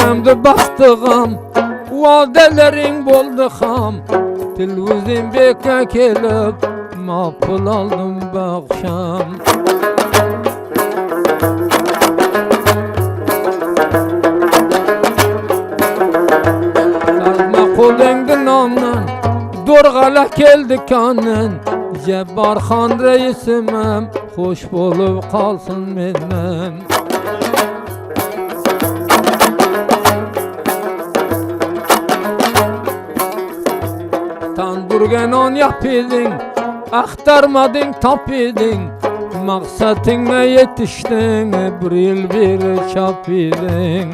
Yüreğimde bastığım vadelerin boldu ham. Tilvizim beke kelip mapul aldım bakşam. Sarma kolengdin ondan dorgala keldi kanen. Cebbar Han reisimem hoş bolup kalsın menem. Tanburgen on yapidin, aktarmadın tapidin. Maksatına yetiştin, bir yıl bir çapidin.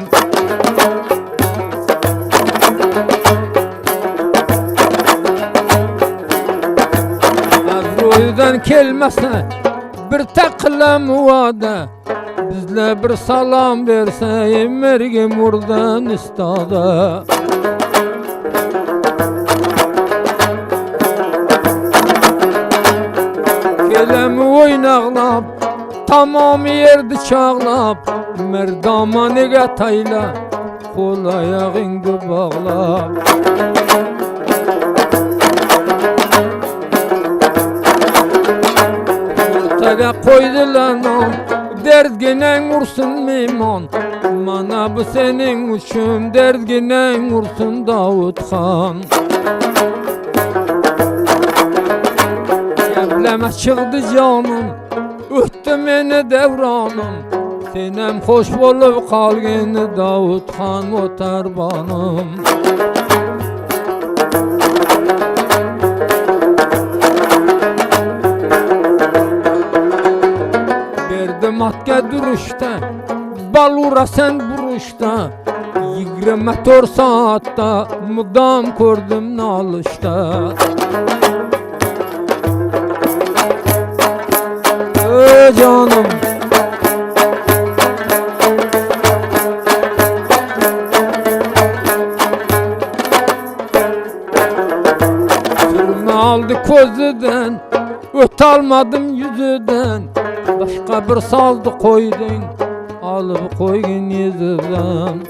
Azroydan kelmese bir taklam vade. Bizle bir salam verse mergim buradan istada. Kelem oynaqlap, tamam yerdi çağlap. Merdama nege tayla, kol ayağındı bağlap. Ortaga koydular non, derdginen vursun mimon. Mana bu senin üçün, derdginen vursun Davut Han. Evleme çıktı canım, öttü meni devranım. Senem hoş bolup kalgını Davut Han otarbanım. Berdim atke duruşta, balura sen buruşta. 24 saatte mudam kurdum nalışta. Canım sürme aldı közüden, öt almadım yüzüden. Başka bir saldı koydun, alıp koyun yüzüden.